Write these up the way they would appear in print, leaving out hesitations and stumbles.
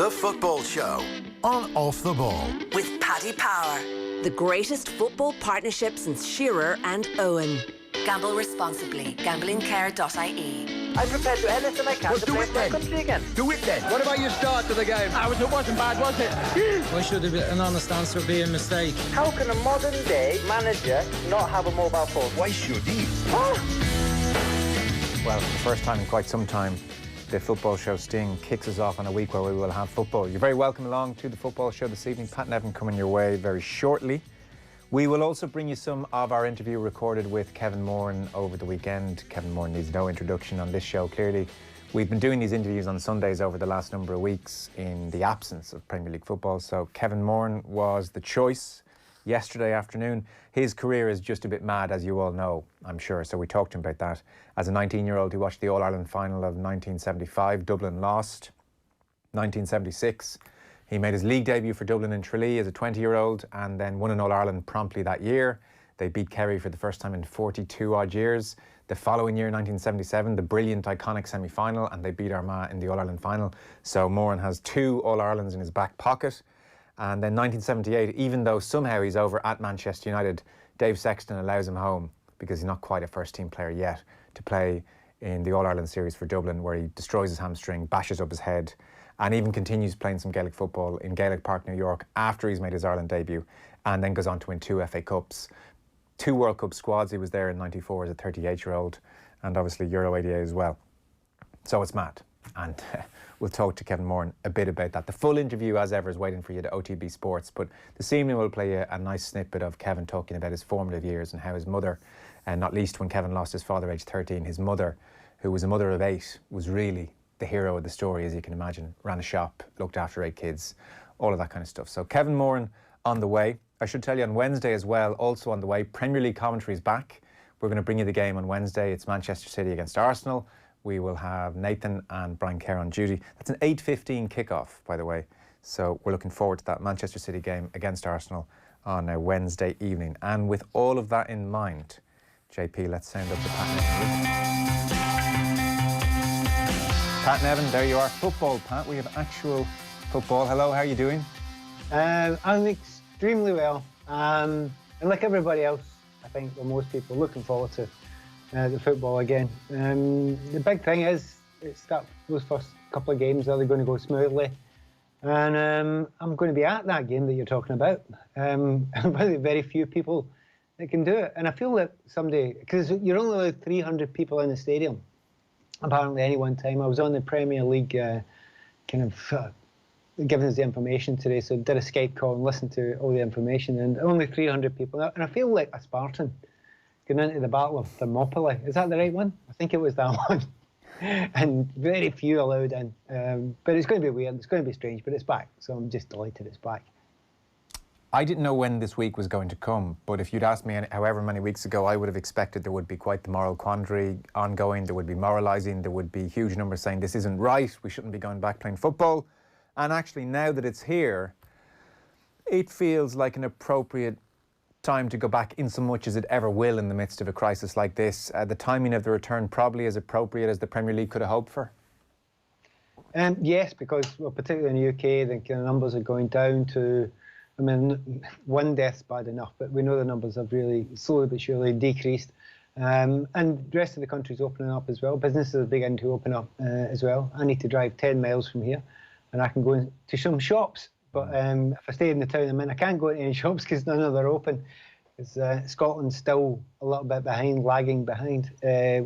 The Football Show on Off the Ball. With Paddy Power. The greatest football partnership since Shearer and Owen. Gamble responsibly. Gamblingcare.ie. I'm prepared to do anything I can to play for my country again. Do it then. What about your start to the game? It wasn't bad, was it? Why should an honest answer be a mistake? How can a modern day manager not have a mobile phone? Why should he? Well, for the first time in quite some time, the Football Show Sting kicks us off on a week where we will have football. You're very welcome along to the Football Show this evening. Pat Nevin coming your way very shortly. We will also bring you some of our interview recorded with Kevin Moran over the weekend. Kevin Moran needs no introduction on this show, clearly. We've been doing these interviews on Sundays over the last number of weeks in the absence of Premier League football. So Kevin Moran was the choice yesterday afternoon. His career is just a bit mad, as you all know, I'm sure. So we talked to him about that. As a 19-year-old, he watched the All-Ireland final of 1975. Dublin lost. 1976. He made his league debut for Dublin in Tralee as a 20-year-old and then won an All-Ireland promptly that year. They beat Kerry for the first time in 42-odd years. The following year, 1977, the brilliant, iconic semi-final, and they beat Armagh in the All-Ireland final. So Moran has 2 All-Irelands in his back pocket. And then 1978, even though somehow he's over at Manchester United, Dave Sexton allows him home because he's not quite a first-team player yet to play in the All-Ireland series for Dublin, where he destroys his hamstring, bashes up his head, and even continues playing some Gaelic football in Gaelic Park, New York, after he's made his Ireland debut, and then goes on to win 2 FA Cups, 2 World Cup squads. He was there in 94 as a 38-year-old, and obviously Euro 88 as well. So it's mad. And we'll talk to Kevin Moran a bit about that. The full interview, as ever, is waiting for you to OTB Sports. But this evening we'll play you a nice snippet of Kevin talking about his formative years and how his mother, and not least when Kevin lost his father aged 13, his mother, who was a mother of 8, was really the hero of the story, as you can imagine. Ran a shop, looked after 8 kids, all of that kind of stuff. So Kevin Moran on the way. I should tell you on Wednesday as well, also on the way, Premier League commentary is back. We're going to bring you the game on Wednesday. It's Manchester City against Arsenal. We will have Nathan and Brian Kerr on duty. That's an 8:15 kickoff, by the way. So we're looking forward to that Manchester City game against Arsenal on a Wednesday evening. And with all of that in mind, JP, let's send up to Pat Nevin. Pat Nevin, there you are. Football, Pat. We have actual football. Hello, how are you doing? I'm extremely well. And like everybody else, I think, or most people, looking forward to the football again. The big thing is, it's that those first couple of games, are they going to go smoothly? And I'm going to be at that game that you're talking about. Probably very few people that can do it. And I feel that someday, because you're only allowed 300 people in the stadium, apparently any one time. I was on the Premier League giving us the information today, so did a Skype call and listened to all the information, and only 300 people. And I feel like a Spartan going into the Battle of Thermopylae. Is that the right one? I think it was that one. And very few allowed in. But it's going to be weird, it's going to be strange, but it's back. So I'm just delighted it's back. I didn't know when this week was going to come, but if you'd asked me however many weeks ago, I would have expected there would be quite the moral quandary ongoing. There would be moralising. There would be huge numbers saying this isn't right. We shouldn't be going back playing football. And actually, now that it's here, it feels like an appropriate time to go back, in so much as it ever will in the midst of a crisis like this. The timing of the return probably as appropriate as the Premier League could have hoped for. Yes, because, well, particularly in the UK, the kind of numbers are going down to, I mean, 1 death's bad enough, but we know the numbers have really slowly but surely decreased. And the rest of the country's opening up as well. Businesses are beginning to open up as well. I need to drive 10 miles from here and I can go to some shops. But if I stay in the town I'm in, I can't go into any shops because none of them are open. Scotland's still a little bit behind, lagging behind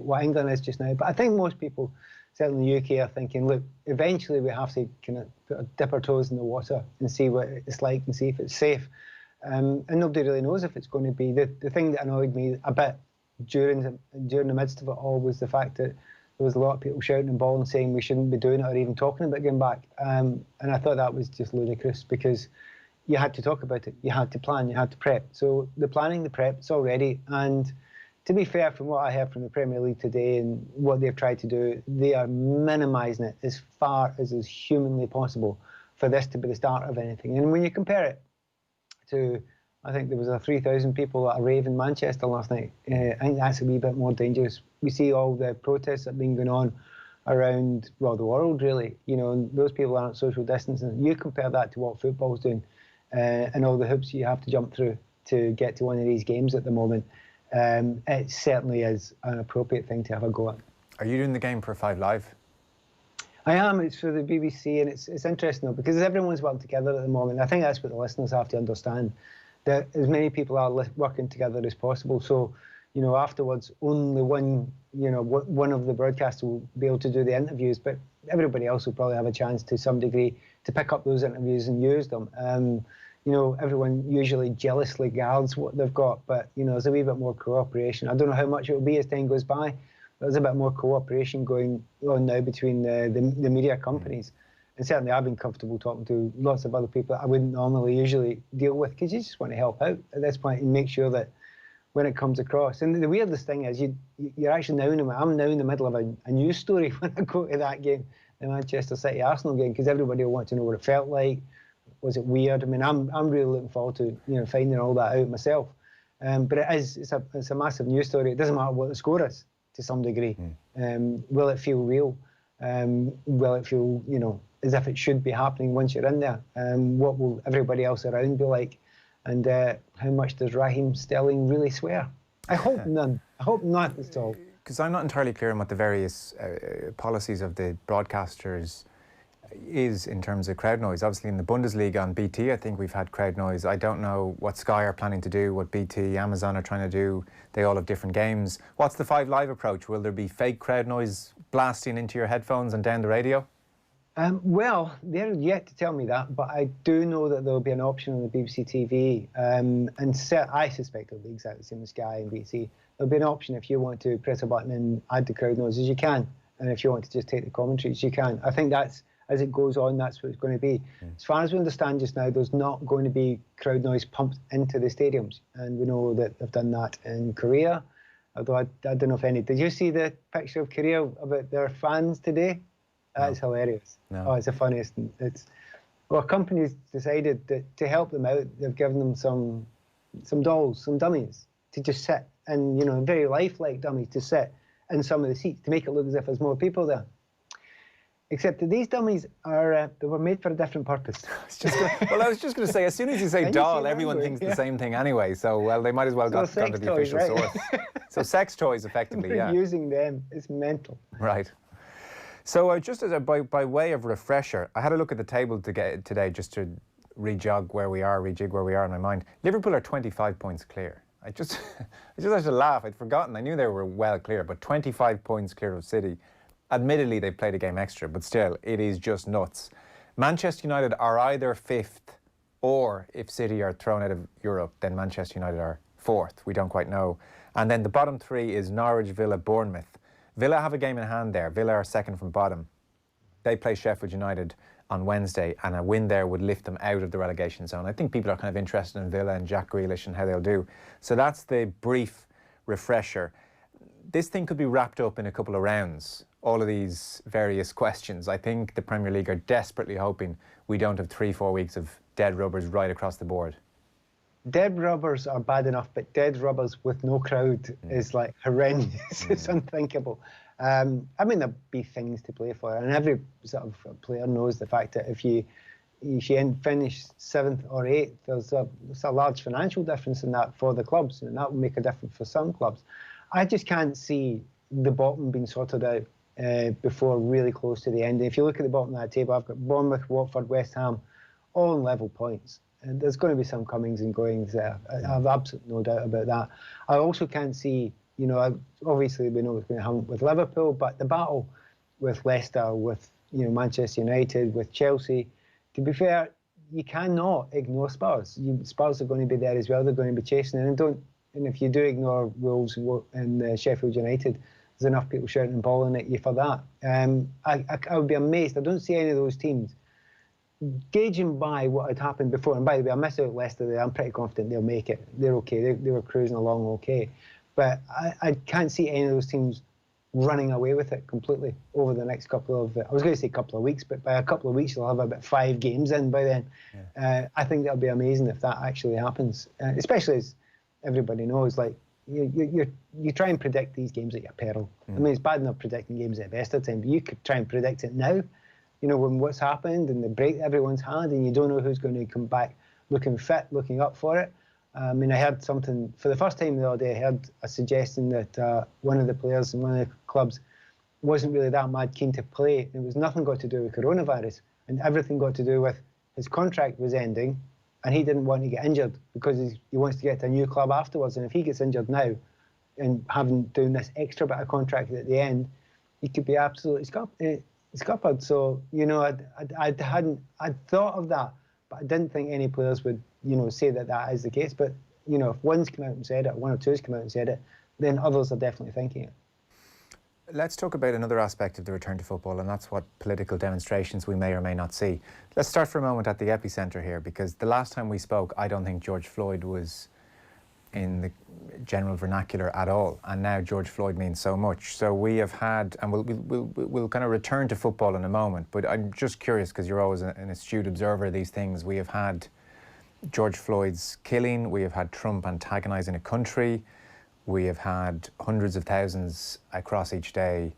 what England is just now. But I think most people, certainly in the UK, are thinking, look, eventually we have to kind of dip our toes in the water and see what it's like and see if it's safe. And nobody really knows if it's going to be. The thing that annoyed me a bit during the midst of it all was the fact that there was a lot of people shouting and bawling saying we shouldn't be doing it or even talking about going back. And I thought that was just ludicrous because you had to talk about it, you had to plan, you had to prep. So the planning, the prep, it's all ready. And to be fair, from what I heard from the Premier League today and what they've tried to do, they are minimising it as far as is humanly possible for this to be the start of anything. And when you compare it to, I think there was 3,000 people at a rave in Manchester last night, I think that's a wee bit more dangerous. We see all the protests that have been going on around, well, the world, really. You know, and those people aren't social distancing. You compare that to what football's doing and all the hoops you have to jump through to get to one of these games at the moment. It certainly is an appropriate thing to have a go at. Are you doing the game for 5 Live? I am. It's for the BBC, and it's interesting, though, because everyone's working together at the moment. I think that's what the listeners have to understand, that as many people are working together as possible. So, you know, afterwards, only one of the broadcasters will be able to do the interviews, but everybody else will probably have a chance to some degree to pick up those interviews and use them. You know, everyone usually jealously guards what they've got, but, you know, there's a wee bit more cooperation. I don't know how much it will be as time goes by. There's a bit more cooperation going on now between the media companies. And certainly I've been comfortable talking to lots of other people that I wouldn't normally usually deal with, because you just want to help out at this point and make sure that when it comes across. And the weirdest thing is you're actually I'm now in the middle of a news story when I go to that game, the Manchester City Arsenal game, because everybody will want to know what it felt like. Was it weird? I mean, I'm really looking forward to, you know, finding all that out myself. But it's a massive news story. It doesn't matter what the score is, to some degree. Will it feel real? Will it feel, you know, as if it should be happening once you're in there? What will everybody else around be like? And how much does Raheem Sterling really swear? I hope none. I hope not at all. Because I'm not entirely clear on what the various policies of the broadcasters is in terms of crowd noise. Obviously in the Bundesliga on BT, I think we've had crowd noise. I don't know what Sky are planning to do, what BT, Amazon are trying to do. They all have different games. What's the 5 Live approach? Will there be fake crowd noise blasting into your headphones and down the radio? Well, they're yet to tell me that, but I do know that there'll be an option on the BBC TV, and I suspect it'll be exactly the same as Sky and BBC. There'll be an option if you want to press a button and add the crowd noises, you can, and if you want to just take the commentaries, you can. I think that's, as it goes on, that's what it's going to be. As far as we understand just now, there's not going to be crowd noise pumped into the stadiums, and we know that they've done that in Korea, although I don't know if any... Did you see the picture of Korea about their fans today? That's hilarious. No. Oh, it's the funniest. Well, companies decided that to help them out, they've given them some dolls, some dummies to just sit, and, you know, very lifelike dummies to sit in some of the seats to make it look as if there's more people there. Except that these dummies are they were made for a different purpose. I was just going to say, as soon as you say doll, everyone thinks the same thing anyway. So, well, they might as well gone to the official source. So sex toys, effectively, yeah. Using them is mental. Right. So just as by way of refresher, I had a look at the table today just to rejig where we are in my mind. Liverpool are 25 points clear. I just had to laugh. I'd forgotten. I knew they were well clear, but 25 points clear of City. Admittedly, they've played a game extra, but still, it is just nuts. Manchester United are either 5th, or if City are thrown out of Europe, then Manchester United are 4th. We don't quite know. And then the bottom 3 is Norwich, Villa, Bournemouth. Villa have a game in hand there. Villa are 2nd from bottom. They play Sheffield United on Wednesday, and a win there would lift them out of the relegation zone. I think people are kind of interested in Villa and Jack Grealish and how they'll do. So that's the brief refresher. This thing could be wrapped up in a couple of rounds, all of these various questions. I think the Premier League are desperately hoping we don't have 3-4 weeks of dead rubbers right across the board. Dead rubbers are bad enough, but dead rubbers with no crowd is like horrendous. It's unthinkable. I mean, there'll be things to play for, and every sort of player knows the fact that if you finish 7th or 8th, there's a large financial difference in that for the clubs, and that will make a difference for some clubs. I just can't see the bottom being sorted out before really close to the end. And if you look at the bottom of that table, I've got Bournemouth, Watford, West Ham, all on level points. And there's going to be some comings and goings there. I have absolutely no doubt about that. I also can't see, you know, obviously we know what's going to happen with Liverpool, but the battle with Leicester, with, you know, Manchester United, with Chelsea, to be fair, you cannot ignore Spurs. Spurs are going to be there as well. They're going to be chasing it. And if you do ignore Wolves and Sheffield United, there's enough people shouting and bawling at you for that. I would be amazed. I don't see any of those teams gauging by what had happened before. And by the way, I missed out Leicester there. I'm pretty confident they'll make it. They're okay. They were cruising along okay. But I can't see any of those teams running away with it completely over the next couple of, I was going to say couple of weeks, but by a couple of weeks, they'll have about 5 games in by then. Yeah. I think that'll be amazing if that actually happens, especially as everybody knows, like, you try and predict these games at your peril. I mean, it's bad enough predicting games at the best of time, but you could try and predict it now. You know, when what's happened and the break everyone's had, and you don't know who's going to come back looking fit, looking up for it. I mean, I heard something for the first time the other day. I heard a suggestion that one of the players in one of the clubs wasn't really that mad keen to play. It was nothing got to do with coronavirus, and everything got to do with his contract was ending, and he didn't want to get injured because he wants to get to a new club afterwards. And if he gets injured now, and doing this extra bit of contract at the end, he could be absolutely scuppered. So, you know, I'd thought of that, but I didn't think any players would, you know, say that is the case. But, you know, if one's come out and said it, one or two's come out and said it, then others are definitely thinking it. Let's talk about another aspect of the return to football, and that's what political demonstrations we may or may not see. Let's start for a moment at the epicentre here, because the last time we spoke, I don't think George Floyd was in the general vernacular at all, and now George Floyd means so much. So we have had, and we'll kind of return to football in a moment, but I'm just curious, because you're always an astute observer of these things. We have had George Floyd's killing, we have had Trump antagonising a country, we have had hundreds of thousands across each day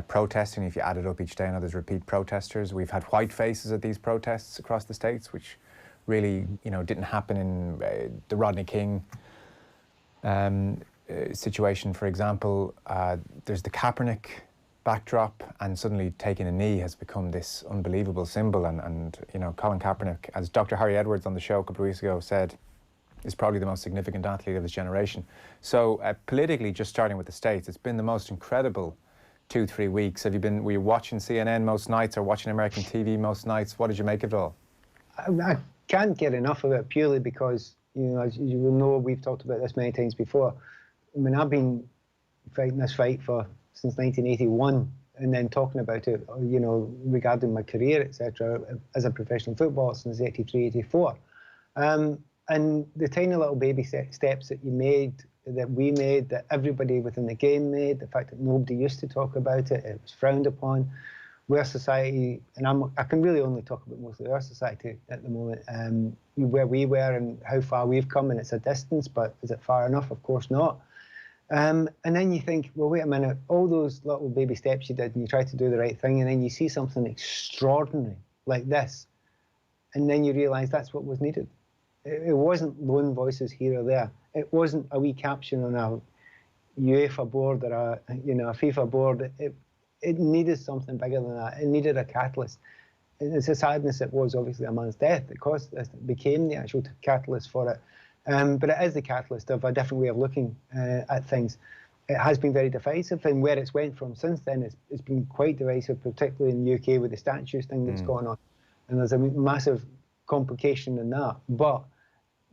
protesting. If you add it up each day, I know there's repeat protesters. We've had white faces at these protests across the states, which really, you know, didn't happen in the Rodney King situation, for example. There's the Kaepernick backdrop, and suddenly taking a knee has become this unbelievable symbol. And you know, Colin Kaepernick, as Dr. Harry Edwards on the show a couple of weeks ago said, is probably the most significant athlete of this generation. So politically, just starting with the States, it's been the most incredible 2-3 weeks. Were you watching CNN most nights or watching American TV most nights? What did you make of it all? I can't get enough of it, purely because, you know, as you will know, we've talked about this many times before. I mean, I've been fighting this fight since 1981, and then talking about it, you know, regarding my career, etc., as a professional footballer since 83, 84. And the tiny little baby steps that we made, that everybody within the game made, the fact that nobody used to talk about it, it was frowned upon, where society, and I can really only talk about mostly our society at the moment, where we were and how far we've come, and it's a distance, but is it far enough? Of course not. And then you think, well, wait a minute, all those little baby steps you did, and you try to do the right thing, and then you see something extraordinary like this, and then you realise that's what was needed. It wasn't lone voices here or there. It wasn't a wee caption on a UEFA board or a FIFA board. It needed something bigger than that. It needed a catalyst. It's a sadness it was, obviously, a man's death. It became the actual catalyst for it. But it is the catalyst of a different way of looking at things. It has been very divisive, and where it's went from since then, it's been quite divisive, particularly in the UK with the statues thing that's going on. And there's a massive complication in that. But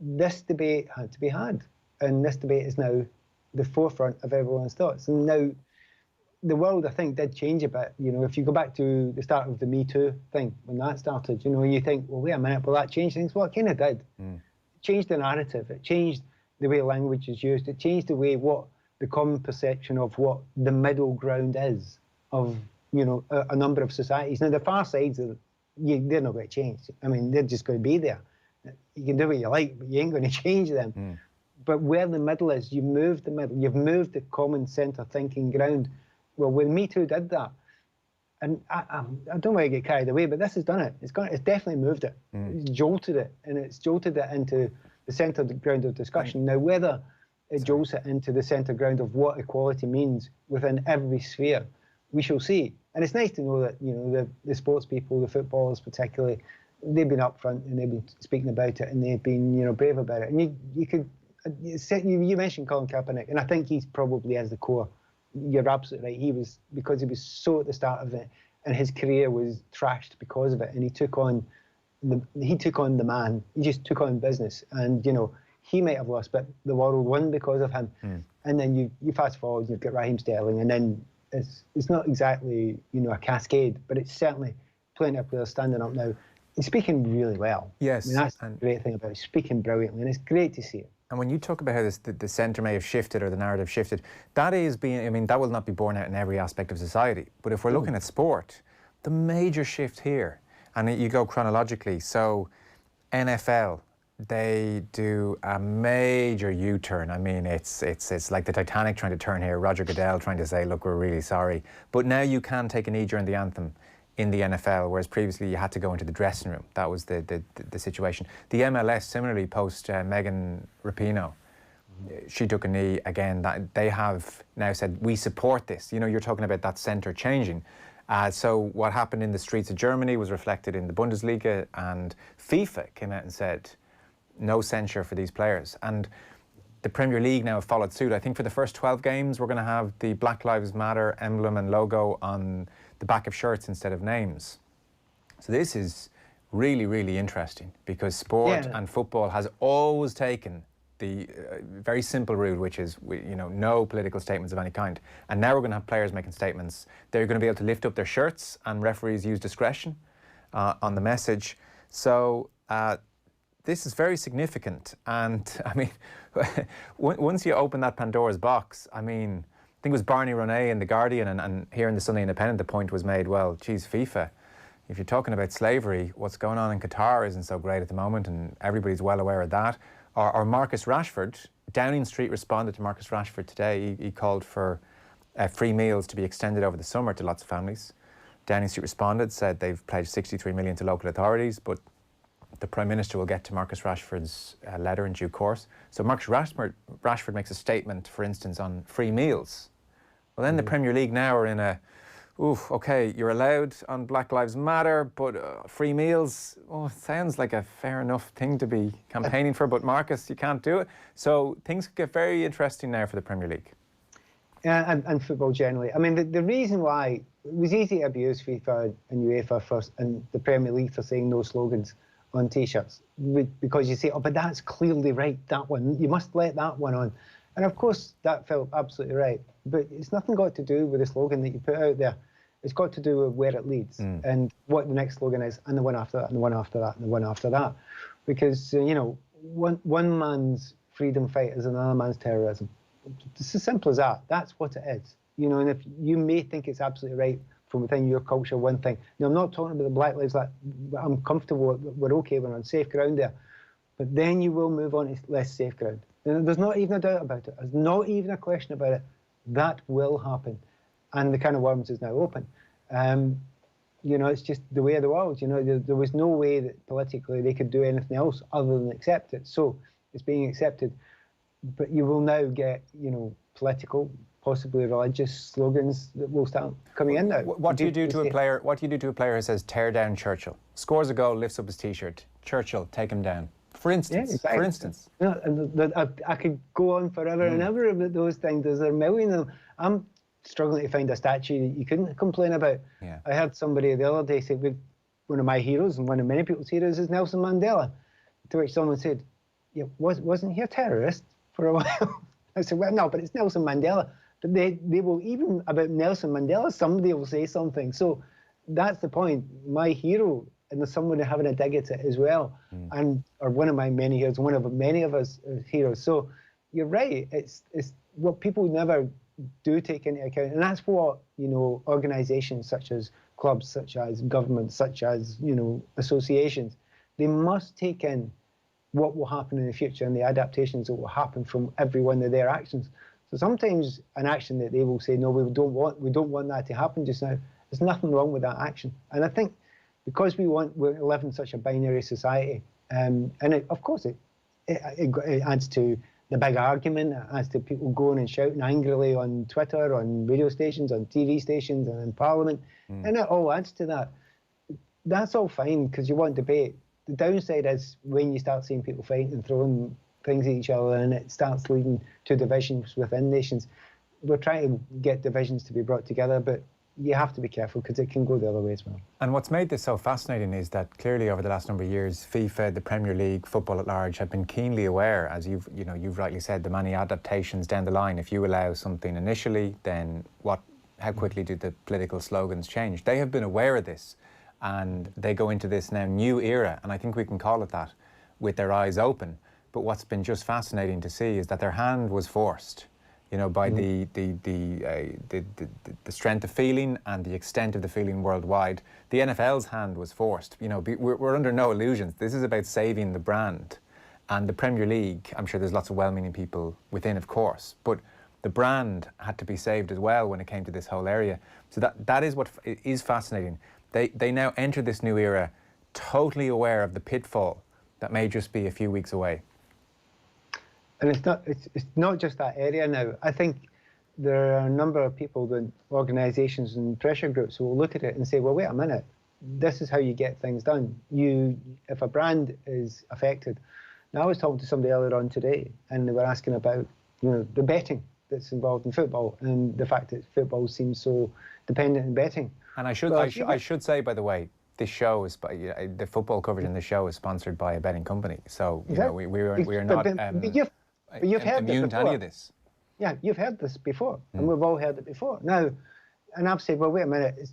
this debate had to be had, and this debate is now the forefront of everyone's thoughts. And now the world, I think, did change a bit. You know, if you go back to the start of the Me Too thing, when that started, you know, you think, well, wait a minute, will that change things? Well, it kind of did. It changed the narrative. It changed the way language is used. It changed the way the common perception of what the middle ground is of, you know, a number of societies. Now, the far sides, they're not going to change. I mean, they're just going to be there. You can do what you like, but you ain't going to change them. But where the middle is, you move the middle. You've moved the common centre thinking ground. Well, when Me Too did that, and I don't want to get carried away, but this has done it. It's definitely moved it. It's jolted it, and it's jolted it into the centre ground of discussion. Now, whether it jolts it into the centre ground of what equality means within every sphere, we shall see. And it's nice to know that, you know, the sports people, the footballers particularly, they've been upfront and they've been speaking about it, and they've been, you know, brave about it. And you mentioned Colin Kaepernick, and I think he's probably as the core. You're absolutely right. Because he was so at the start of it, and his career was trashed because of it, and he took on the man. He just took on business, and, you know, he might have lost, but the world won because of him. And then you fast forward, you've got Raheem Sterling, and then it's not exactly, you know, a cascade, but it's certainly plenty of players standing up now and speaking really well. Yes. I mean, that's the great thing about it, speaking brilliantly, and it's great to see it. And when you talk about how the centre may have shifted or the narrative shifted, that will not be borne out in every aspect of society. But if we're looking at sport, the major shift here, and you go chronologically, so NFL, they do a major U-turn. I mean, it's like the Titanic trying to turn here, Roger Goodell trying to say, look, we're really sorry. But now you can take a knee during the anthem in the NFL, whereas previously you had to go into the dressing room. That was the situation. The MLS similarly post Megan Rapinoe. She took a knee again. That they have now said, we support this. You know, you're talking about that centre changing. So what happened in the streets of Germany was reflected in the Bundesliga, and FIFA came out and said, no censure for these players. And the Premier League now have followed suit. I think for the first 12 games, we're going to have the Black Lives Matter emblem and logo on the back of shirts instead of names. So this is really, really interesting, because sport and football has always taken the very simple route, which is, no political statements of any kind. And now we're going to have players making statements. They're going to be able to lift up their shirts, and referees use discretion on the message. So this is very significant. And I mean, once you open that Pandora's box, I mean, I think it was Barney Ronay in The Guardian and here in the Sunday Independent, the point was made, well, geez, FIFA, if you're talking about slavery, what's going on in Qatar isn't so great at the moment, and everybody's well aware of that. Or Marcus Rashford, Downing Street responded to Marcus Rashford today. He called for free meals to be extended over the summer to lots of families. Downing Street responded, said they've pledged 63 million to local authorities, but the Prime Minister will get to Marcus Rashford's letter in due course. So Marcus Rashford makes a statement, for instance, on free meals. Well, then the Premier League now are in a, okay, you're allowed on Black Lives Matter, but free meals, it sounds like a fair enough thing to be campaigning for, but Marcus, you can't do it. So things could get very interesting now for the Premier League. Yeah, and football generally. I mean, the reason why it was easy to abuse FIFA and UEFA first and the Premier League for saying no slogans on T-shirts, because you say, but that's clearly right, that one, you must let that one on. And of course, that felt absolutely right. But it's nothing got to do with the slogan that you put out there. It's got to do with where it leads and what the next slogan is, and the one after that, and the one after that, and the one after that. Because, one man's freedom fight is another man's terrorism. It's as simple as that. That's what it is. And if you may think it's absolutely right from within your culture, one thing. Now, I'm not talking about the Black Lives Matter. I'm comfortable, we're okay, we're on safe ground there. But then you will move on to less safe ground. There's not even a doubt about it. There's not even a question about it. That will happen. And the can of worms is now open. It's just the way of the world. There was no way that politically they could do anything else other than accept it. So it's being accepted. But you will now get, political, possibly religious slogans that will start coming in now. What do you do to a player? What do you do to a player who says, "Tear down Churchill"? Scores a goal, lifts up his T-shirt. Churchill, take him down. For instance. Yeah, exactly. For instance. I could go on forever and ever about those things. There's a million of them. I'm struggling to find a statue that you couldn't complain about. Yeah. I heard somebody the other day say, one of my heroes and one of many people's heroes is Nelson Mandela. To which someone said, yeah, wasn't he a terrorist for a while? I said, well, no, but it's Nelson Mandela. But they will, even about Nelson Mandela, somebody will say something. So that's the point. My hero, and there's someone having a dig at it as well, or one of my many heroes, one of many of us heroes. So you're right. It's what people never do take into account, and that's what organisations such as clubs, such as governments, such as associations, they must take in what will happen in the future and the adaptations that will happen from every one of their actions. So sometimes an action that they will say, no, we don't want that to happen just now. There's nothing wrong with that action, and I think because we live in such a binary society, and of course it adds to the big argument, it adds to people going and shouting angrily on Twitter, on radio stations, on TV stations, and in Parliament, and it all adds to that. That's all fine because you want debate. The downside is when you start seeing people fighting and throwing things at each other, and it starts leading to divisions within nations. We're trying to get divisions to be brought together, but you have to be careful because it can go the other way as well. And what's made this so fascinating is that clearly over the last number of years, FIFA, the Premier League, football at large have been keenly aware, as you've rightly said, the many adaptations down the line. If you allow something initially, then how quickly do the political slogans change? They have been aware of this, and they go into this now new era, and I think we can call it that, with their eyes open. But what's been just fascinating to see is that their hand was forced, by the strength of feeling and the extent of the feeling worldwide. The NFL's hand was forced. We're under no illusions. This is about saving the brand. And the Premier League, I'm sure there's lots of well-meaning people within, of course, but the brand had to be saved as well when it came to this whole area. So that is what is fascinating. They now enter this new era totally aware of the pitfall that may just be a few weeks away. And it's not just that area now. I think there are a number of people, organisations and pressure groups who will look at it and say, well, wait a minute, this is how you get things done. If a brand is affected. Now, I was talking to somebody earlier on today, and they were asking about, the betting that's involved in football and the fact that football seems so dependent on betting. And I should say, by the way, this show is the football coverage in the show is sponsored by a betting company. So we are not you've heard immune to any of this. Yeah, you've heard this before, and we've all heard it before. Now, and I've said, well, wait a minute,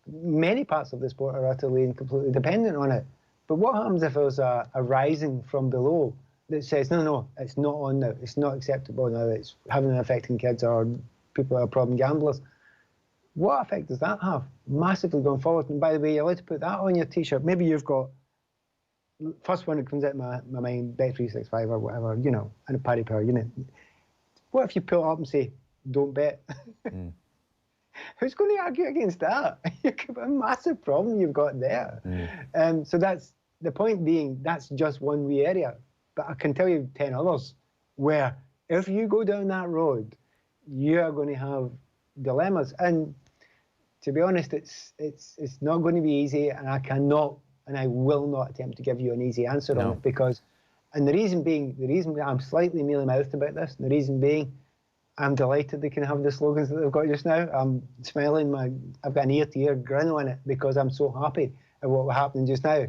many parts of the sport are utterly and completely dependent on it. But what happens if there's a rising from below that says, no, it's not on now, it's not acceptable now, it's having an effect on kids or people who are problem gamblers? What effect does that have? Massively going forward. And by the way, you're allowed to put that on your T-shirt. Maybe you've got, first one that comes out my mind, Bet365 or whatever, and a Paddy Power unit. What if you pull it up and say, don't bet? Who's going to argue against that? You've got a massive problem you've got there. So that's the point being, that's just one wee area. But I can tell you 10 others where if you go down that road, you are going to have dilemmas. And to be honest, it's not going to be easy, and I cannot and I will not attempt to give you an easy answer on it, because, and the reason I'm slightly mealy-mouthed about this, and the reason being, I'm delighted they can have the slogans that they've got just now. I'm smiling, I've got an ear-to-ear grin on it because I'm so happy at what was happening just now.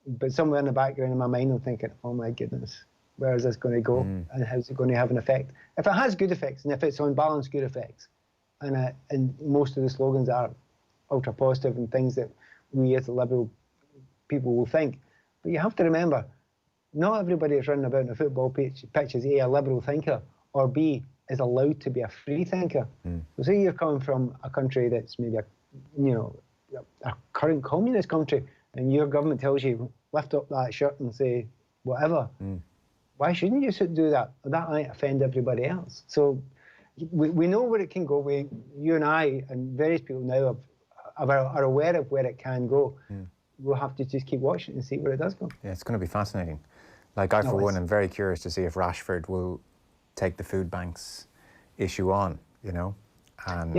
But somewhere in the background of my mind, I'm thinking, oh my goodness, where is this going to go, and how's it going to have an effect? If it has good effects, and if it's on balance good effects, and most of the slogans are ultra positive and things that we as the liberal people will think. But you have to remember, not everybody that's running about on a football pitch is A, a liberal thinker, or B, is allowed to be a free thinker. So say you're coming from a country that's maybe a current communist country, and your government tells you, lift up that shirt and say whatever. Why shouldn't you do that? That might offend everybody else. So we know where it can go. You and I and various people now are aware of where it can go. We'll have to just keep watching and see where it does go. Yeah, it's going to be fascinating. Like, I, for one, am very curious to see if Rashford will take the food banks issue on, and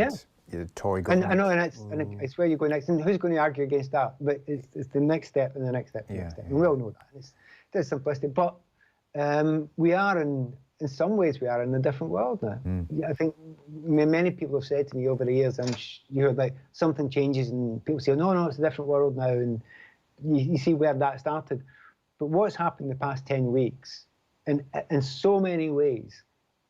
the Tory government. And I know, and it's where you go next. And who's going to argue against that? But it's the next step and the next step and the next step. And we all know that. It's simplistic. But we are in some ways, we are in a different world now. I think many people have said to me over the years, and like something changes and people say, no, it's a different world now. And you see where that started. But what's happened the past 10 weeks, in so many ways,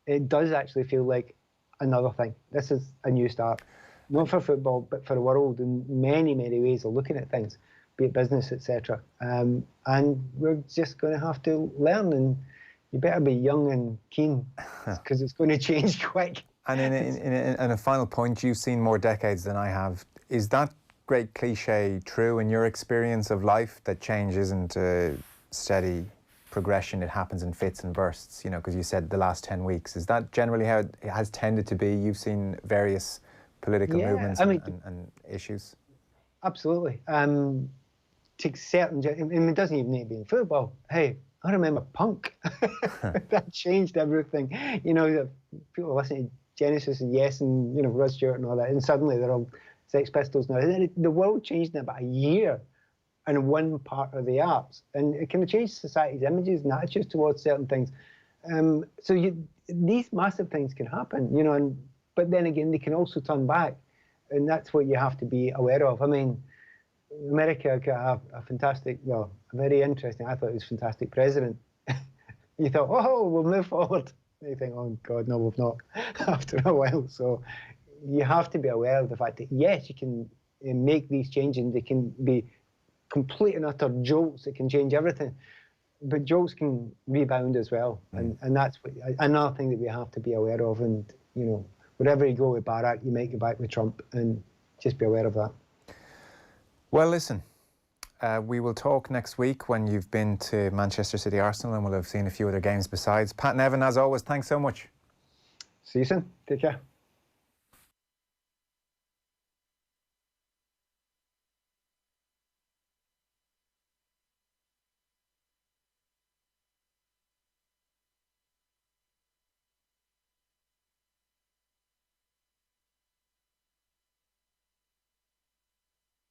it does actually feel like another thing. This is a new start, not for football, but for the world in many, many ways of looking at things, be it business, etc. And we're just going to have to learn, and you better be young and keen, because it's going to change quick. And in a final point, you've seen more decades than I have. Is that great cliche true in your experience of life, that change isn't a steady progression, it happens in fits and bursts, because you said the last 10 weeks. Is that generally how it has tended to be? You've seen various political movements and issues? Absolutely. To certain, it doesn't even need to be in football. Hey, I remember punk. That changed everything. People listening to Genesis and Yes and, Rod Stewart and all that, and suddenly they're all Sex Pistols now. And the world changed in about a year in one part of the arts, and it can change society's images and attitudes towards certain things. So these massive things can happen, but then again, they can also turn back, and that's what you have to be aware of. I mean, America got a fantastic, a very interesting, I thought it was fantastic president. You thought, oh, we'll move forward. And you think, oh God, no, we've not, after a while. So you have to be aware of the fact that, yes, you can make these changes, they can be complete and utter jolts that can change everything, but jolts can rebound as well, and that's another thing that we have to be aware of. And wherever you go with Barack, you might go back with Trump, and just be aware of that. Well, listen, We will talk next week when you've been to Manchester City Arsenal, and we'll have seen a few other games besides. Pat Nevin, as always, thanks so much. See you soon. Take care.